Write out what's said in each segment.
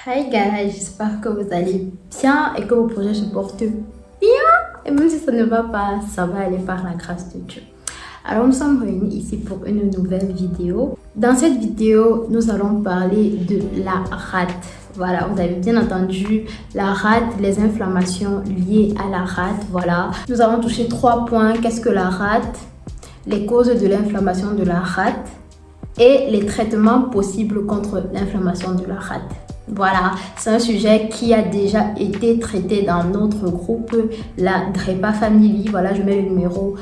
Hi guys, j'espère que vous allez bien et que vos projets se portent bien. Et même si ça ne va pas, ça va aller par la grâce de Dieu. Alors nous sommes réunis ici pour une nouvelle vidéo. Dans cette vidéo, nous allons parler de la rate. Voilà, vous avez bien entendu la rate, les inflammations liées à la rate. Voilà, nous avons touché 3 points. Qu'est-ce que la rate? Les causes de l'inflammation de la rate et les traitements possibles contre l'inflammation de la rate. Voilà, c'est un sujet qui a déjà été traité dans notre groupe, la Drepa Family. Voilà, je mets le numéro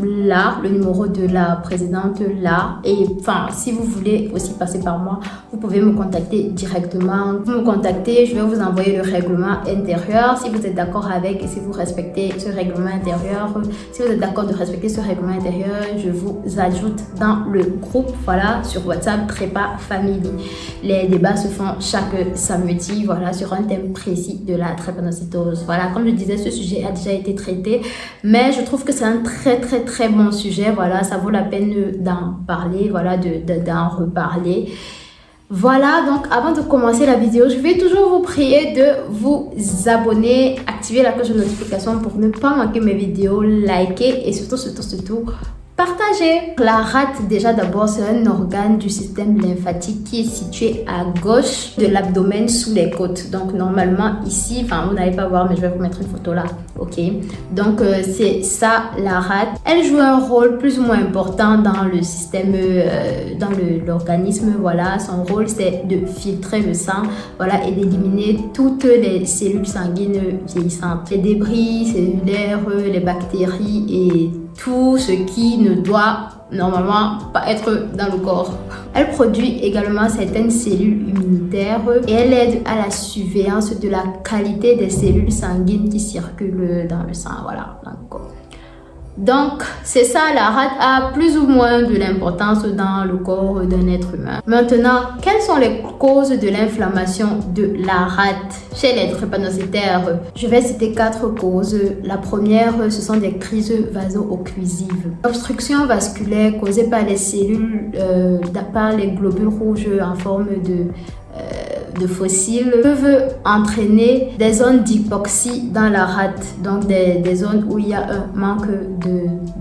là, le numéro de la présidente là. Et enfin, si vous voulez aussi passer par moi, vous pouvez me contacter directement. Vous me contactez, je vais vous envoyer le règlement intérieur. Si vous êtes d'accord avec et si vous respectez ce règlement intérieur, si vous êtes d'accord de respecter ce règlement intérieur, je vous ajoute dans le groupe, voilà, sur WhatsApp Drepa Family. Les débats se font chaque samedi, voilà, sur un thème précis de la drépanocytose. Voilà, comme je disais, ce sujet a déjà été traité, mais je trouve que c'est un très bon sujet. Voilà, ça vaut la peine d'en parler, voilà, d'en reparler. Voilà, donc avant de commencer la vidéo, je vais toujours vous prier de vous abonner, activer la cloche de notification pour ne pas manquer mes vidéos, liker et surtout partager. La rate, déjà d'abord, c'est un organe du système lymphatique qui est situé à gauche de l'abdomen sous les côtes. Donc normalement ici, enfin vous n'allez pas voir mais je vais vous mettre une photo là, ok. Donc c'est ça la rate. Elle joue un rôle plus ou moins important dans le système, dans l'organisme. Voilà, son rôle c'est de filtrer le sang, voilà, et d'éliminer toutes les cellules sanguines vieillissantes, les débris cellulaires, les bactéries et tout ce qui ne doit normalement pas être dans le corps. Elle produit également certaines cellules immunitaires et elle aide à la surveillance de la qualité des cellules sanguines qui circulent dans le sang, voilà, dans le corps. Donc, c'est ça, la rate a plus ou moins de l'importance dans le corps d'un être humain. Maintenant, quelles sont les causes de l'inflammation de la rate chez les drépanocytaires? Je vais citer 4 causes. La première, ce sont des crises vaso-occlusives. Obstruction vasculaire causée par les cellules, par les globules rouges en forme de fossiles peuvent entraîner des zones d'hypoxie dans la rate, donc des zones où il y a un manque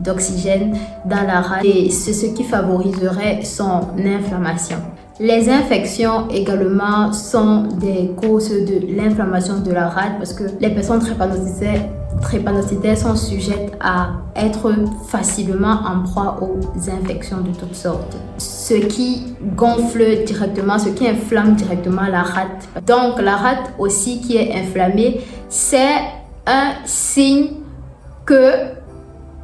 d'oxygène dans la rate et c'est ce qui favoriserait son inflammation. Les infections également sont des causes de l'inflammation de la rate parce que les personnes drépanocytaires sont sujettes à être facilement en proie aux infections de toutes sortes. Ce qui gonfle directement, ce qui inflamme directement la rate. Donc la rate aussi qui est inflammée, c'est un signe que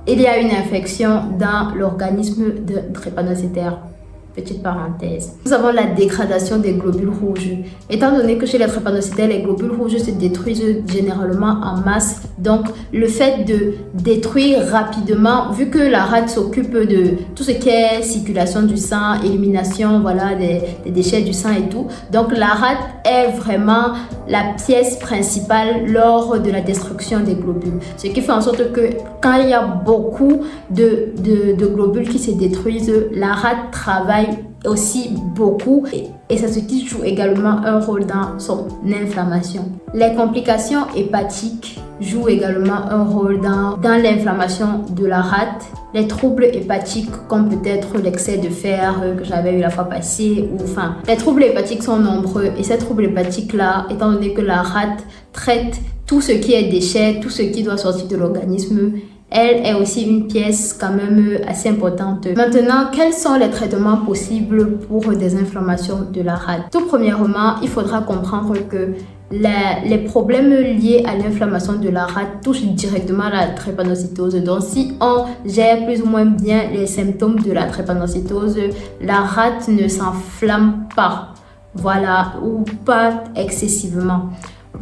il y a une infection dans l'organisme de drépanocytaire. Petite parenthèse. Nous avons la dégradation des globules rouges. Étant donné que chez les drépanocytaires, les globules rouges se détruisent généralement en masse. Donc, le fait de détruire rapidement, vu que la rate s'occupe de tout ce qui est circulation du sang, élimination, voilà, des déchets du sang et tout. Donc, la rate est vraiment la pièce principale lors de la destruction des globules. Ce qui fait en sorte que quand il y a beaucoup de globules qui se détruisent, la rate travaille aussi beaucoup et c'est ce qui joue également un rôle dans son inflammation. Les complications hépatiques jouent également un rôle dans l'inflammation de la rate. Les troubles hépatiques comme peut-être l'excès de fer que j'avais eu la fois passée ou enfin les troubles hépatiques sont nombreux et ces troubles hépatiques là, étant donné que la rate traite tout ce qui est déchets, tout ce qui doit sortir de l'organisme, elle est aussi une pièce quand même assez importante. Maintenant, quels sont les traitements possibles pour des inflammations de la rate? Tout premièrement, il faudra comprendre que les problèmes liés à l'inflammation de la rate touchent directement la drépanocytose. Donc, si on gère plus ou moins bien les symptômes de la drépanocytose, la rate ne s'enflamme pas, voilà, ou pas excessivement.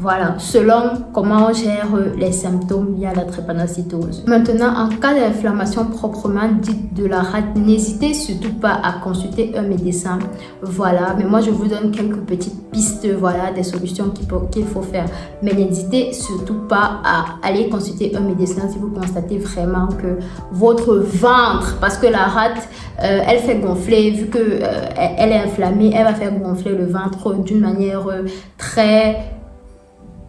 Voilà, selon comment on gère les symptômes liés à la drépanocytose. Maintenant, en cas d'inflammation proprement dite de la rate, n'hésitez surtout pas à consulter un médecin. Voilà, mais moi je vous donne quelques petites pistes, voilà, des solutions qu'il faut faire. Mais n'hésitez surtout pas à aller consulter un médecin si vous constatez vraiment que votre ventre, parce que la rate, elle fait gonfler, vu que elle est inflammée, elle va faire gonfler le ventre d'une manière très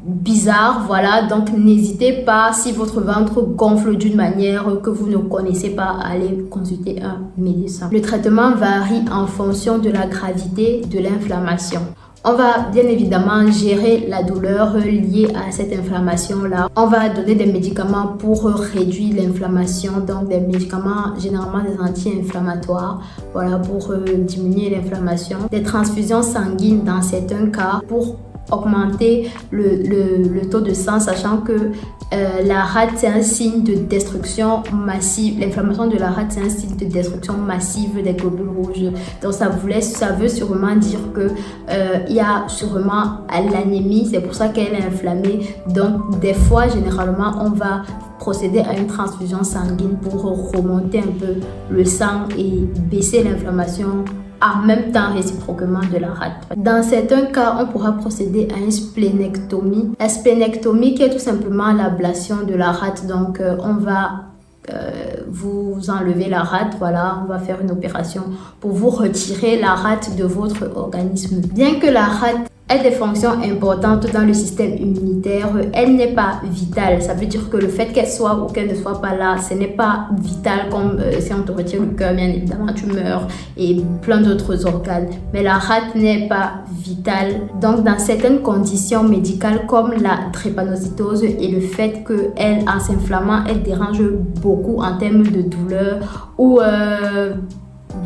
bizarre, voilà. Donc n'hésitez pas, si votre ventre gonfle d'une manière que vous ne connaissez pas, à aller consulter un médecin. Le traitement varie en fonction de la gravité de l'inflammation. On va bien évidemment gérer la douleur liée à cette inflammation-là. On va donner des médicaments pour réduire l'inflammation, donc des médicaments généralement des anti-inflammatoires, voilà, pour diminuer l'inflammation. Des transfusions sanguines dans certains cas pour augmenter le taux de sang, sachant que la rate c'est un signe de destruction massive. L'inflammation de la rate c'est un signe de destruction massive des globules rouges. Donc ça veut sûrement dire que il y a sûrement l'anémie, c'est pour ça qu'elle est inflammée. Donc des fois, généralement, on va procéder à une transfusion sanguine pour remonter un peu le sang et baisser l'inflammation en même temps réciproquement de la rate. Dans certains cas, on pourra procéder à une splénectomie. La splénectomie qui est tout simplement l'ablation de la rate. Donc on va vous enlever la rate, voilà, on va faire une opération pour vous retirer la rate de votre organisme. Bien que la rate ait des fonctions importantes dans le système immunitaire, elle n'est pas vitale. Ça veut dire que le fait qu'elle soit ou qu'elle ne soit pas là, ce n'est pas vital, comme si on te retire le cœur, bien évidemment tu meurs, et plein d'autres organes. Mais la rate n'est pas vitale. Donc dans certaines conditions médicales comme la drépanocytose et le fait qu'elle, en s'inflammant, elle dérange beaucoup en termes de douleur ou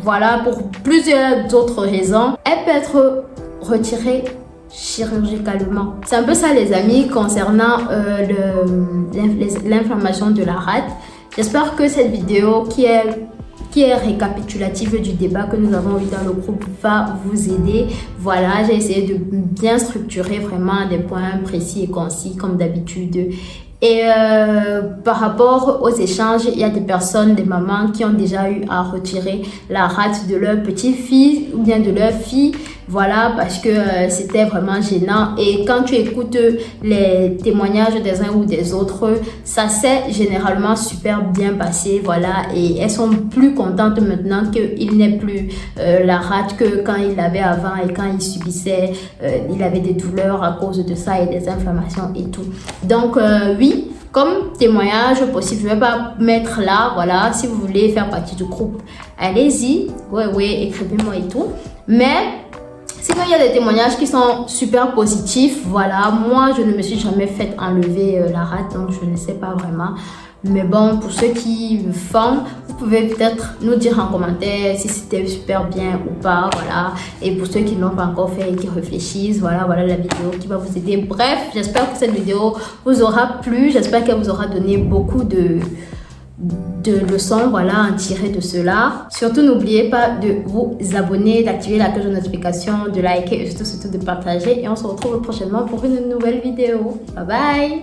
voilà, pour plusieurs autres raisons, elle peut être retirée chirurgicalement. C'est un peu ça les amis concernant l'inflammation de la rate. J'espère que cette vidéo qui est récapitulative du débat que nous avons eu dans le groupe va vous aider. Voilà, j'ai essayé de bien structurer vraiment des points précis et concis comme d'habitude. Et par rapport aux échanges, il y a des personnes, des mamans qui ont déjà eu à retirer la rate de leur petite-fille ou bien de leur fille. Voilà, parce que c'était vraiment gênant. Et quand tu écoutes les témoignages des uns ou des autres, ça s'est généralement super bien passé. Voilà, et elles sont plus contentes maintenant qu'il n'est plus la rate que quand il l'avait avant et quand il subissait, il avait des douleurs à cause de ça et des inflammations et tout. Donc oui, comme témoignage possible, je ne vais pas mettre là, voilà, si vous voulez faire partie du groupe, allez-y, ouais, écrivez-moi et tout. Mais sinon, il y a des témoignages qui sont super positifs, voilà. Moi, je ne me suis jamais fait enlever la rate, donc je ne sais pas vraiment. Mais bon, pour ceux qui le font, vous pouvez peut-être nous dire en commentaire si c'était super bien ou pas, voilà. Et pour ceux qui ne l'ont pas encore fait et qui réfléchissent, voilà la vidéo qui va vous aider. Bref, j'espère que cette vidéo vous aura plu. J'espère qu'elle vous aura donné beaucoup de leçons, voilà, à tirer de cela. Surtout, n'oubliez pas de vous abonner, d'activer la cloche de notification, de liker et surtout de partager. Et on se retrouve prochainement pour une nouvelle vidéo. Bye bye!